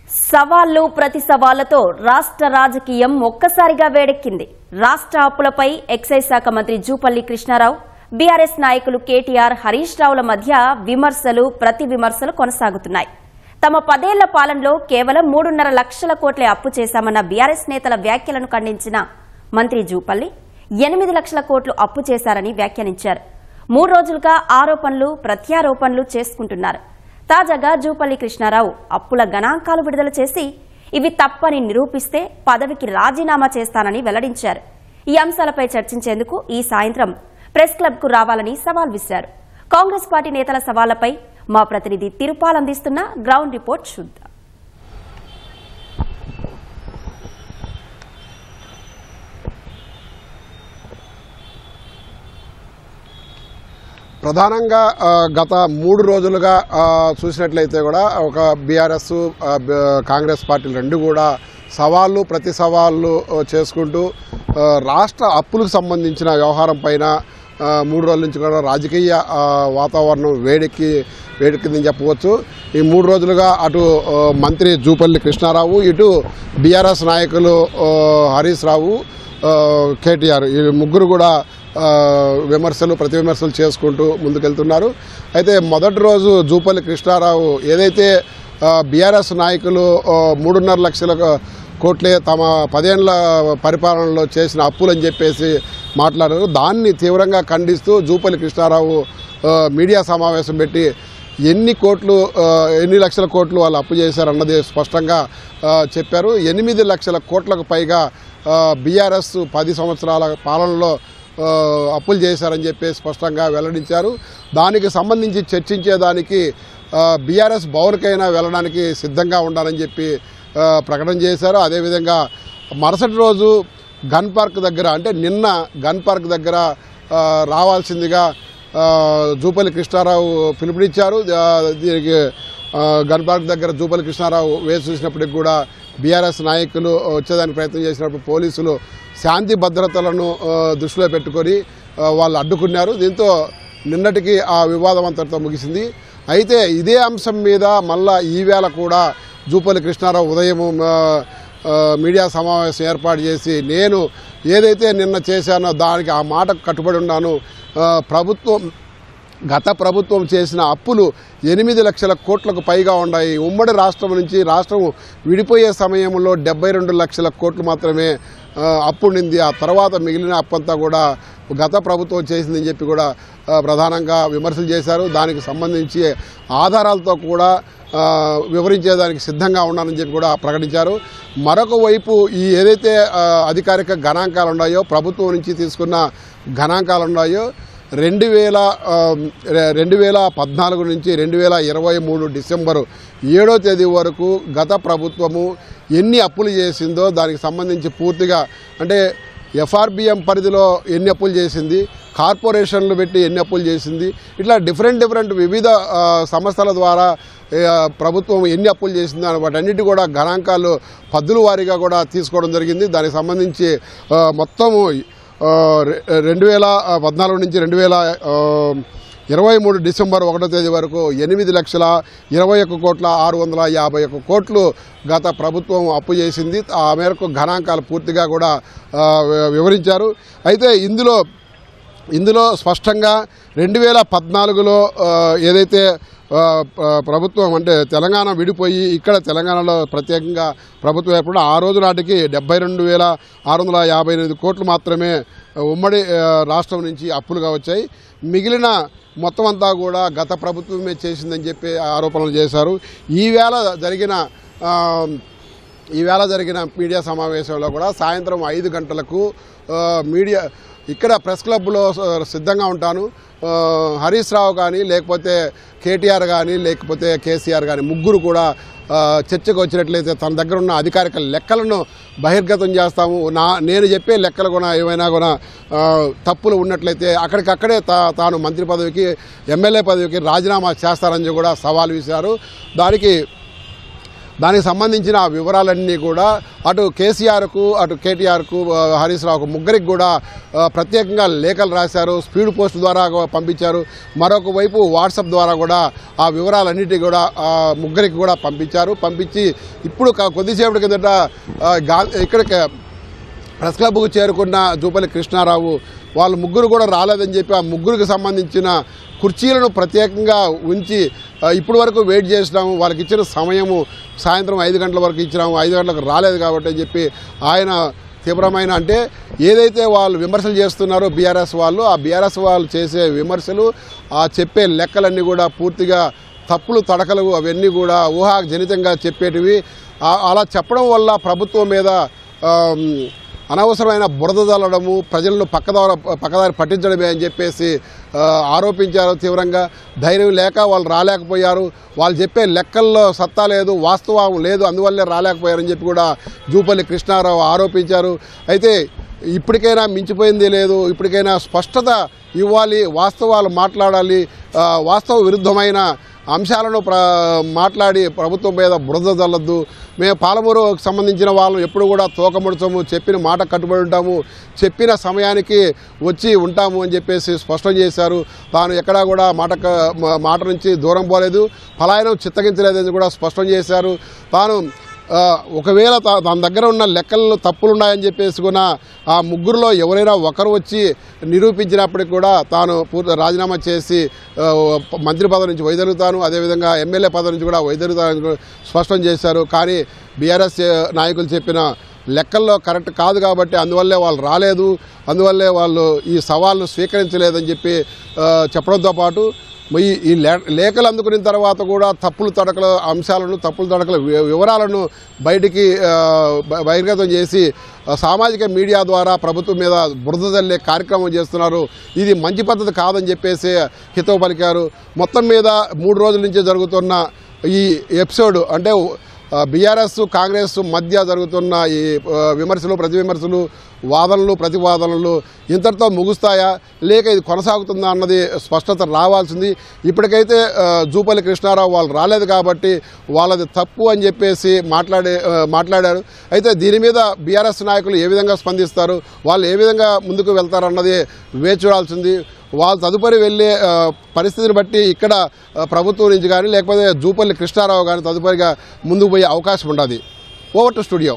సవాళ్లు ప్రతి సవాళ్లతో రాష్ట్ర రాజకీయం ఒక్కసారిగా వేడెక్కింది. రాష్ట్ర అప్పులపై ఎక్సైజ్ శాఖ మంత్రి జూపల్లి కృష్ణారావు, బీఆర్ఎస్ నాయకులు కేటీఆర్, హరీష్ రావుల మధ్య విమర్శలు ప్రతి విమర్శలు కొనసాగుతున్నాయి. తమ 10 ఏళ్ల పాలనలో కేవలం 3.5 లక్షల కోట్లే అప్పు చేశామన్న బీఆర్ఎస్ నేతల వ్యాఖ్యలను ఖండించిన మంత్రి జూపల్లి 8 లక్షల కోట్లు అప్పు చేశారని వ్యాఖ్యానించారు. 3 రోజులుగా ఆరోపణలు ప్రత్యారోపణలు చేసుకుంటున్నారు. తాజాగా జూపల్లి కృష్ణారావు అప్పుల గణాంకాలు విడుదల చేసి ఇవి తప్పని నిరూపిస్తే పదవికి రాజీనామా చేస్తానని వెల్లడించారు. ఈ అంశాలపై చర్చించేందుకు ఈ సాయంత్రం ప్రెస్ క్లబ్ కు రావాలని సవాల్ విసిరారు. కాంగ్రెస్ పార్టీ నేతల సవాళ్లపై మా ప్రతినిధి తిరుపాల్ అందిస్తున్న గ్రౌండ్ రిపోర్ట్ చూద్దాం. ప్రధానంగా గత 3 రోజులుగా చూసినట్లయితే కూడా ఒక బీఆర్ఎస్ కాంగ్రెస్ పార్టీలు రెండు కూడా సవాళ్ళు ప్రతి సవాళ్ళు చేసుకుంటూ రాష్ట్ర అప్పులకు సంబంధించిన వ్యవహారం పైన 3 రోజుల నుంచి కూడా రాజకీయ వాతావరణం వేడెక్కిందని చెప్పవచ్చు. ఈ 3 రోజులుగా అటు మంత్రి జూపల్లి కృష్ణారావు, ఇటు బీఆర్ఎస్ నాయకులు హరీష్ రావు, కేటీఆర్ ఈ ముగ్గురు కూడా విమర్శలు ప్రతి విమర్శలు చేసుకుంటూ ముందుకెళ్తున్నారు. అయితే మొదటి రోజు జూపల్లి కృష్ణారావు ఏదైతే బీఆర్ఎస్ నాయకులు 3.5 లక్షల కోట్లే తమ 10 ఏళ్ల పరిపాలనలో చేసిన అప్పులని చెప్పేసి మాట్లాడారు. దాన్ని తీవ్రంగా ఖండిస్తూ జూపల్లి కృష్ణారావు మీడియా సమావేశం పెట్టి ఎన్ని లక్షల కోట్లు వాళ్ళు అప్పు చేశారన్నది స్పష్టంగా చెప్పారు. 8 లక్షల కోట్లకు పైగా బీఆర్ఎస్ 10 సంవత్సరాల పాలనలో అప్పులు చేశారని చెప్పి స్పష్టంగా వెల్లడించారు. దానికి సంబంధించి చర్చించేదానికి బీఆర్ఎస్ భవన్కైనా వెళ్ళడానికి సిద్ధంగా ఉండాలని చెప్పి ప్రకటన చేశారు. అదేవిధంగా మరుసటి రోజు గన్ పార్క్ దగ్గర, అంటే నిన్న గన్ పార్క్ దగ్గర రావాల్సిందిగా జూపల్లి కృష్ణారావు పిలుపునిచ్చారు. దీనికి గన్ పార్క్ దగ్గర జూపల్లి కృష్ణారావు వేచి చూసినప్పటికి కూడా బీఆర్ఎస్ నాయకులు వచ్చేదానికి ప్రయత్నం చేసినప్పుడు పోలీసులు శాంతి భద్రతలను దృష్టిలో పెట్టుకొని వాళ్ళు అడ్డుకున్నారు. దీంతో నిన్నటికి ఆ వివాదం అంతటితో ముగిసింది. అయితే ఇదే అంశం మీద మళ్ళా ఈవేళ కూడా జూపల్లి కృష్ణారావు ఉదయం మీడియా సమావేశం ఏర్పాటు చేసి నేను ఏదైతే నిన్న చేశానో దానికి ఆ మాటకు కట్టుబడి ఉన్నాను. గత ప్రభుత్వం చేసిన అప్పులు 8 లక్షల కోట్లకు పైగా ఉన్నాయి. ఉమ్మడి రాష్ట్రం నుంచి రాష్ట్రం విడిపోయే సమయంలో 72 లక్షల కోట్లు మాత్రమే అప్పు ఉండింది. ఆ తర్వాత మిగిలిన అప్పంతా కూడా గత ప్రభుత్వం చేసిందని చెప్పి కూడా ప్రధానంగా విమర్శలు చేశారు. దానికి సంబంధించి ఆధారాలతో కూడా వివరించేదానికి సిద్ధంగా ఉన్నానని చెప్పి కూడా ప్రకటించారు. మరొక వైపు ఈ ఏదైతే అధికారిక గణాంకాలు ఉన్నాయో, ప్రభుత్వం నుంచి తీసుకున్న గణాంకాలు ఉన్నాయో, 2014 నుంచి 2023 డిసెంబరు 7వ తేదీ వరకు గత ప్రభుత్వము ఎన్ని అప్పులు చేసిందో దానికి సంబంధించి పూర్తిగా, అంటే ఎఫ్ఆర్బిఎం పరిధిలో ఎన్ని అప్పులు చేసింది, కార్పొరేషన్లు పెట్టి ఎన్ని అప్పులు చేసింది, ఇట్లా డిఫరెంట్ వివిధ సంస్థల ద్వారా ప్రభుత్వం ఎన్ని అప్పులు చేసింది అని వాటన్నిటి కూడా గణాంకాలు పద్దుల వారీగా కూడా తీసుకోవడం జరిగింది. దానికి సంబంధించి మొత్తము 2014 నుంచి 2023 డిసెంబర్ 1వ తేదీ వరకు 8,21,651 కోట్లు గత ప్రభుత్వం అప్పు చేసింది. ఆ మేరకు గణాంకాలు పూర్తిగా కూడా వివరించారు. అయితే ఇందులో స్పష్టంగా 2014లో ఏదైతే ప్రభుత్వం, అంటే తెలంగాణ విడిపోయి ఇక్కడ తెలంగాణలో ప్రత్యేకంగా ప్రభుత్వం ఏర్పడి ఆ రోజు నాటికి 72,658 కోట్లు మాత్రమే ఉమ్మడి రాష్ట్రం నుంచి అప్పులుగా వచ్చాయి. మిగిలిన మొత్తం అంతా కూడా గత ప్రభుత్వమే చేసిందని చెప్పి ఆరోపణలు చేశారు. ఈవేళ జరిగిన మీడియా సమావేశంలో కూడా సాయంత్రం 5 గంటలకు మీడియా ఇక్కడ ప్రెస్ క్లబ్లో సిద్ధంగా ఉంటాను, హరీష్ రావు కానీ లేకపోతే కేటీఆర్ కానీ లేకపోతే కేసీఆర్ కానీ ముగ్గురు కూడా చర్చకు వచ్చినట్లయితే తన దగ్గర ఉన్న అధికారిక లెక్కలను బహిర్గతం చేస్తాము, నేను చెప్పే లెక్కలు కూడా ఏమైనా కూడా తప్పులు ఉన్నట్లయితే అక్కడికక్కడే తాను మంత్రి పదవికి ఎమ్మెల్యే పదవికి రాజీనామా చేస్తారని కూడా సవాల్ విసిరారు. దానికి దానికి సంబంధించిన ఆ వివరాలన్నీ కూడా అటు కేసీఆర్కు అటు కేటీఆర్కు హరీష్ రావుకు ముగ్గురికి కూడా ప్రత్యేకంగా లేఖలు రాశారు, స్పీడ్ పోస్ట్ ద్వారా పంపించారు. మరొక వైపు వాట్సాప్ ద్వారా కూడా ఆ వివరాలన్నిటి కూడా ముగ్గురికి కూడా పంపించి ఇప్పుడు కొద్దిసేపటి కిందట ఇక్కడికి ప్రెస్ క్లబ్కు చేరుకున్న జూపల్లి కృష్ణారావు వాళ్ళు ముగ్గురు కూడా రాలేదని చెప్పి ఆ ముగ్గురికి సంబంధించిన కుర్చీలను ప్రత్యేకంగా ఉంచి ఇప్పటి వరకు వెయిట్ చేసినాము, వాళ్ళకి ఇచ్చిన సమయము సాయంత్రం 5 గంటల వరకు ఇచ్చినాము, 5 గంటలకు రాలేదు కాబట్టి అని చెప్పి ఆయన తీవ్రమైన అంటే ఏదైతే వాళ్ళు విమర్శలు చేస్తున్నారో బీఆర్ఎస్ వాళ్ళు, ఆ బీఆర్ఎస్ వాళ్ళు చేసే విమర్శలు ఆ చెప్పే లెక్కలన్నీ కూడా పూర్తిగా తప్పులు తడకలు అవన్నీ కూడా ఊహాజనితంగా చెప్పేటివి. అలా చెప్పడం వల్ల ప్రభుత్వం మీద అనవసరమైన బురద చల్లడము, ప్రజలను పక్కదారి పట్టించడమే అని చెప్పేసి ఆరోపించారు తీవ్రంగా. ధైర్యం లేక వాళ్ళు రాలేకపోయారు, వాళ్ళు చెప్పే లెక్కల్లో సత్తా లేదు, వాస్తవం లేదు, అందువల్లే రాలేకపోయారని చెప్పి కూడా జూపల్లి కృష్ణారావు ఆరోపించారు. అయితే ఇప్పటికైనా మించిపోయింది లేదు, ఇప్పటికైనా స్పష్టత ఇవ్వాలి, వాస్తవాలు మాట్లాడాలి, వాస్తవ విరుద్ధమైన అంశాలను మాట్లాడి ప్రభుత్వం మీద బురద చల్లద్దు. మేము పాలమూరుకు సంబంధించిన వాళ్ళం ఎప్పుడు కూడా తోకముడతాము, చెప్పిన మాట కట్టుబడి ఉంటాము, చెప్పిన సమయానికి వచ్చి ఉంటాము అని చెప్పేసి స్పష్టం చేశారు. తాను ఎక్కడా కూడా మాట నుంచి దూరం పోలేదు, పలాయనం చిత్తగించలేదని కూడా స్పష్టం చేశారు. తాను ఒకవేళ తన దగ్గర ఉన్న లెక్కల్లో తప్పులున్నాయని చెప్పేసి కూడా ఆ ముగ్గురులో ఎవరైనా ఒకరు వచ్చి నిరూపించినప్పటికి కూడా తాను రాజీనామా చేసి మంత్రి పదవి నుంచి వైదొలుగుతాను, అదేవిధంగా ఎమ్మెల్యే పదవి నుంచి కూడా వైదొలుగుతానని స్పష్టం చేశారు. కానీ బీఆర్ఎస్ నాయకులు చెప్పిన లెక్కల్లో కరెక్ట్ కాదు కాబట్టి అందువల్లే వాళ్ళు రాలేదు, అందువల్లే వాళ్ళు ఈ సవాల్ను స్వీకరించలేదని చెప్పి చెప్పడంతో పాటు ఈ లేఖలు అందుకున్న తర్వాత కూడా తప్పులు తడకల అంశాలను, తప్పులు తడకల వివరాలను బయటికి బహిర్గతం చేసి సామాజిక మీడియా ద్వారా ప్రభుత్వం మీద బురద జల్లే కార్యక్రమం చేస్తున్నారు. ఇది మంచి పద్ధతి కాదని చెప్పేసి హితవు పలికారు. మొత్తం మీద 3 రోజుల నుంచి జరుగుతున్న ఈ ఎపిసోడ్ అంటే బీఆర్ఎస్ కాంగ్రెస్ మధ్య జరుగుతున్న ఈ విమర్శలు ప్రతివిమర్శలు, వాదనలు ప్రతివాదనలు ఇంతటితో ముగుస్తాయా లేక ఇది కొనసాగుతుందా అన్నది స్పష్టత రావాల్సింది. ఇప్పటికైతే జూపల్లి కృష్ణారావు వాళ్ళు రాలేదు కాబట్టి వాళ్ళది తప్పు అని చెప్పేసి మాట్లాడారు. అయితే దీని మీద బీఆర్ఎస్ నాయకులు ఏ విధంగా స్పందిస్తారు, వాళ్ళు ఏ విధంగా ముందుకు వెళ్తారన్నది వేచి చూడాల్సింది. వాళ్ళు తదుపరి వెళ్ళే పరిస్థితిని బట్టి ఇక్కడ ప్రభుత్వం నుంచి కానీ లేకపోతే జూపల్లి కృష్ణారావు కానీ తదుపరిగా ముందుకు పోయే అవకాశం ఉండదు. Over to studio.